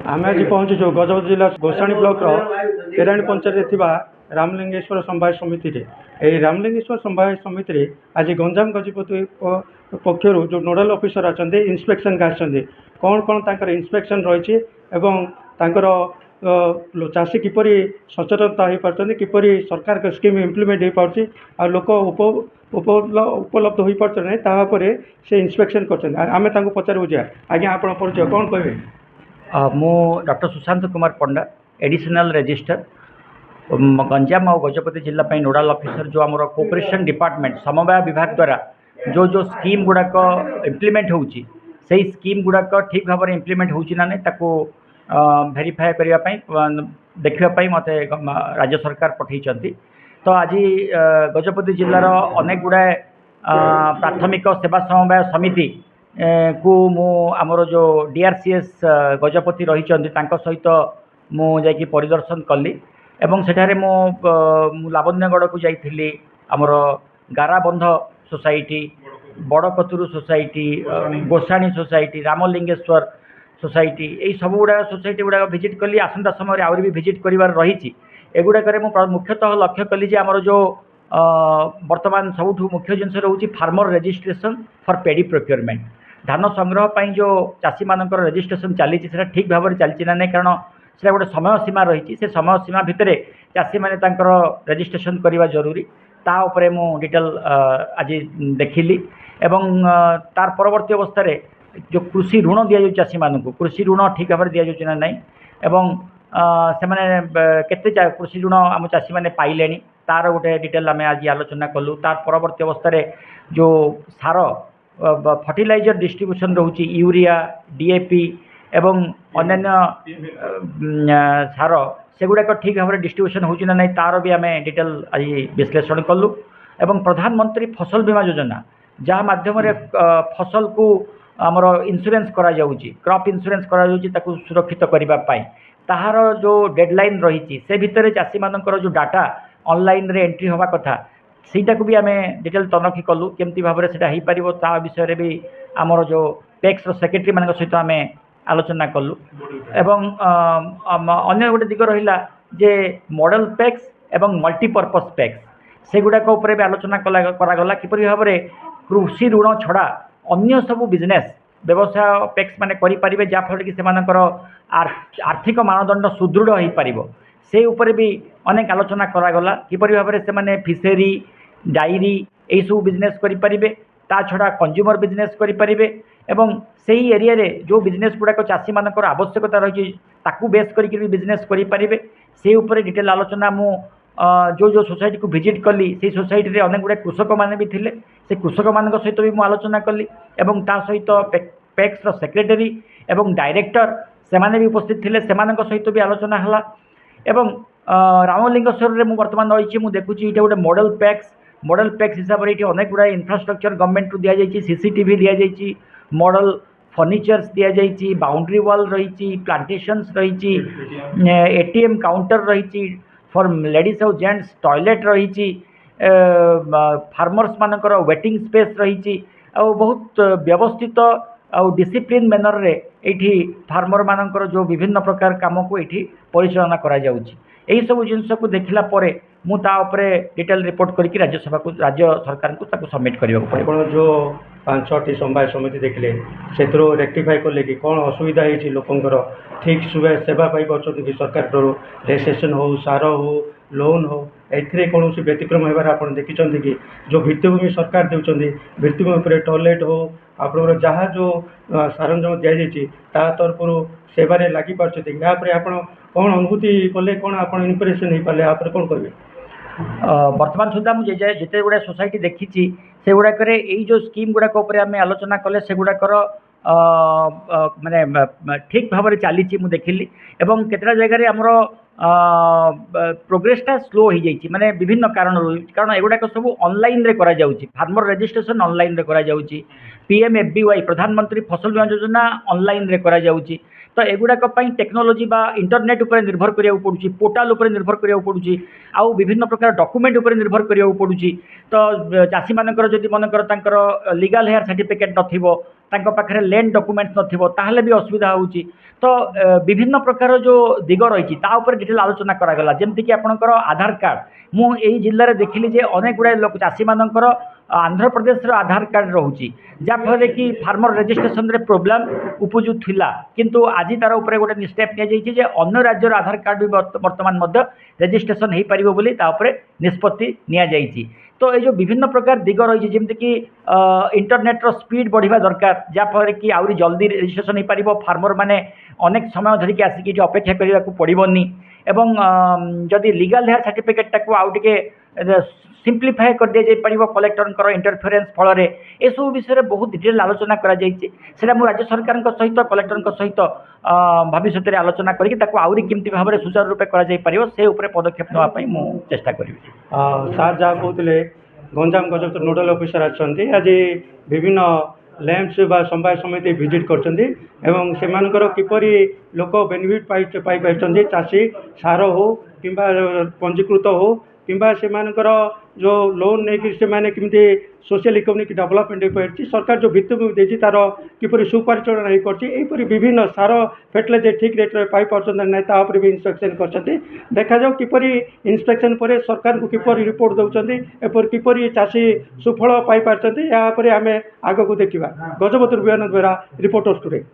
आम आज पहुँचुचु गजपति जिला गोसाणी ब्लॉक केराणी पंचायत थी रामलिंगेश्वर समवाय समिति यही रामलिंगेश्वर समवाय समिति आज गंजाम गजपति पक्षर जो नोडाल ऑफिसर अच्छा इन्स्पेक्शन का आसछन्ति कौन कौन तांकर इन्स्पेक्शन रही चाषी किपर सचेतनता हो पार्टी किपर सरकार के स्कीम इम्प्लीमेंट हो पार्टी आ लोक उपलब्ध हो पार्टी तापर से इन्स्पेक्शन कर पचारू जा आज्ञा आप परिचय कौन कहे। मु डॉक्टर सुशांत कुमार पंडा एडिशनल रजिस्टर गंजाम और गजपति जिला नोडाल ऑफिसर जो आम कोऑपरेशन डिपार्टमेंट समवाय विभाग द्वारा जो जो स्कीम गुड़ाक इम्प्लीमेंट होची से स्कीम गुड़ाक ठीक भाव में इम्प्लीमेंट होची ना ताको वेरीफाए करने देखापी मत राज्य सरकार पठेइचंती। तो आज गजपति जिलार अनेक गुड़ाए प्राथमिक सेवा समवाय समिति को मु आमर जो डीआरसीएस गजपति रही सहित मु जाकि परिदर्शन कली एवं सेठारे मु लावण्यगढ़ को जाइली आमर Garabandh society Badakaturu society Gosani society Ramalingeswar society यही सब गुड़ा सोसाइटी गुड़ा भिजिट कली आसंता समय आहरी भी भिजिट कर रही एगुड़ाक मुख्यतः लक्ष्य कली जे आमर जो वर्तमान सबुठ मुख्य जिनस रोचे farmer registration for pedi procurement धान संग्रह पर जो चाषी मानकर रजिस्ट्रेशन चली ठीक भाव में चलती ना नहीं कारण से गोटे समय सीमा रही से समय सीमा भितर चाषी मैंने रजिस्ट्रेशन करवा जरूरी ता उपरे मु डिटेल आज देखिली एवं तार परवर्ती अवस्था जो कृषि ऋण दि जाए चाषी मानक कृषि ऋण ठीक भाव दि जाऊँ ना नहीं एवं से मैंने केते कृषि ऋण आम चाषी मैंने पाइले तार गोटे डिटेल आम आज आलोचना कलु तार परवर्ती अवस्था जो सार फर्टिलाइजर डिस्ट्रीब्यूशन रोचे यूरिया डीएपी एवं अन्य सार सेगुड़ाक ठीक भाव में डिस्ट्रीब्यूशन होची ना नहीं तार भी आम डिटेल आज विश्लेषण कलु एवं प्रधानमंत्री फसल बीमा योजना जहाँ माध्यम फसल को आमर इंश्योरेंस करा जाउची क्रॉप इंश्योरेंस करा जाउची ताकू सुरक्षित करबा पाई ताहार जो डेडलाइन रही से भितर चाषी मानकर जो डाटा ऑनलाइन रे एंट्री होगा कथा सीटा को भी आम डिटेल तनखी कलु केमती भाव में सेटा हो ता विषय भी आमर जो पैक्स सेक्रेटरी मान सहित आम आलोचना कलु एवं अन्य गोटे दिग रहा जे मॉडल पैक्स एवं मल्टीपर्पज पैक्स से गुड़ाक भी आलोचना करागला किपरि भाव में कृषि ऋण छड़ा अन्य सबू बिजनेस व्यवसाय पैक्स माने करि परिबे जहाँफल कि सेमानकर आर्थिक मानदंड सुदृढ़ हो पार से उपर भी अनेक आलोचना करागला किपरि भाव में से फिशेरी डायरी यही सब बिजनेस करें ता छड़ा कंज्यूमर बिजनेस करें एवं से ही एरिया रे जो बिजनेस गुड़ाक चाषी मानकर आवश्यकता रही ताकू बेस करके भी बिजनेस करें से उपर डिटेल आलोचना मु जो जो सोसाइटी को विजिट कली से सोसाइटी रे अनेक गुड़ा कृषक मैंने भी थे से कृषक मान सहित भी मुझे आलोचना कली एवं ता सहित पैक्स सेक्रेटरी एवं डायरेक्टर से माने भी उपस्थित थे से सहित भी आलोचना है एवं रामलिंगेश्वर में बर्तमान रही मुझे देखुची ये गोटे मॉडल पैक्स हिसाब से ये अनेक गुड़ा इंफ्रास्ट्रक्चर गवर्नमेंट रू दि जाइए सीसीटीवी दि जाइए मॉडल फर्निचर्स दि जाइए बाउंड्री वॉल रही प्लांटेशंस रही एटीएम काउंटर रही फॉर लेडीज और जेंट्स टॉयलेट रही फार्मर्स मानकर वेटिंग स्पेस रही बहुत व्यवस्थित आउ डिसिप्लिन मैनर रे एठी फार्मर मानकर जो विभिन्न प्रकार काम को एठी परिचालना करा जाउची यही सब जिनस को देखला परे मु ता उपरे डिटेल रिपोर्ट करके राज्यसभा को राज्य सरकार को ताको सबमिट करबा पड़े। जो 5-6टी समवाय समिति देखले से रेक्टिफाई कले कि कौन असुविधा होती लोकंर ठीक सेवा पाई पार्टी कि सरकार रजिस्ट्रेशन हो सार हो लोन हो ए कौन व्यतिक्रम होबार आप देखी कि जो भित्तिभूमि सरकार देउछन्ती भित्तिभूमि पर टॉयलेट हो आप जहाँ जो सरंजाम दि जाइए तरफ सेवार लगी पार्टी यापर आप कौन अनुभूति कले कौन आप इम्प्रेसन हो पारे आप कौन करेंगे। वर्तमान सुधा मुझे जिते गुड़ा सोसाइटी देखी से गुड़ाक जो स्कीम गुड़ाक आम आलोचना कले से गुड़ाकर माने ठीक भाव में चली देखिली एवं केतटा जगह आमर प्रोग्रेसटा स्लो हो जाइए माने विभिन्न कारण एगुड़ाक सब ऑनलाइन रे करा जाउची फार्मर रजिस्ट्रेशन ऑनलाइन रे करा जाउची पीएमएफबीवाई प्रधानमंत्री फसल बीमा योजना ऑनलाइन रे करा जाउची तो एगुड़ाक टेक्नोलोजी बा इंटरनेट उपर निर्भर करिया पड़ुची पोर्टाल उपर निर्भर करिया पड़ुची आउ विभिन्न प्रकार डॉक्यूमेंट उपर निर्भर करिया पड़ुची तो चाषी मानकर जदि मनकर तांकर लीगल हेयर सर्टिफिकेट नथिबो तांको पाखरे लैंड डॉक्यूमेंट्स नथिबो ताहले भी असुविधा होउची तो विभिन्न प्रकार जो दिग रही डिटेल आलोचना करागला जमती कि आपणकर आधार कार्ड मु एई जिल्ला रे देखिली जे अनेक गुडा लोक चाषी मानकर आंध्र प्रदेश आधार कार्ड रोचे जहाँफल कि फार्मर रजिस्ट्रेशन रे प्रोब्लेम उपजु थिला किंतु आज तार उपरे गोटे स्टेप नि अन्य राज्यर आधार कार्ड भी वर्तमान रजिस्ट्रेशन हो पार बोली निष्पत्ति नि तो ये जो विभिन्न प्रकार दिग रही जमती कि इंटरनेट रो स्पीड बढ़िया दरकार जहाँफल कि आउरी जल्दी रजिस्ट्रेशन हो पार फार्मर माने अनेक समय धरिकी आसिक अपेक्षा करने को पड़ोनी एवं जदि लीगल हेयर सर्टिफिकेट टाक आउ टे सिंप्लीफाए कर दि जापर कलेक्टर इंटरफेरेन्स फल एसबू विषय में बहुत डिटेल आलोचना करा राज्य सरकार सहित कलेक्टर सहित भविष्य में आलोचना करके आउरी केमती भाव में सुचारू रूपे से पदक्षेप नापी मुझे चेष्टा करी सार जहाँ कहते गंजाम गजपत नोडल ऑफिसर आछंती आज विभिन्न लैंप्स बा समवाय समिति विजिट कर किपरि लोक बेनिफिट पाई चाषी सार हो कि पंजीकृत हो कि जो लोन नहीं कि सोशल इकोनॉमिक डेवलपमेंट हो पार्टी सरकार जो भित्तिभूमि देती तार किपरि सुपरिचालन हो पार्टी विभिन्न सार फर्टिलाइजर ठीक रेट में पाई पार्टी ना भी इंस्पेक्शन कर देखा जाओ किपरि इंस्पेक्शन पर सरकार को किपरि रिपोर्ट दौरान एपर किपरि चाषी सुफल पाई पार्टी यापर आम आग को देखा गजपत बेरा रिपोर्टर्स टुडे।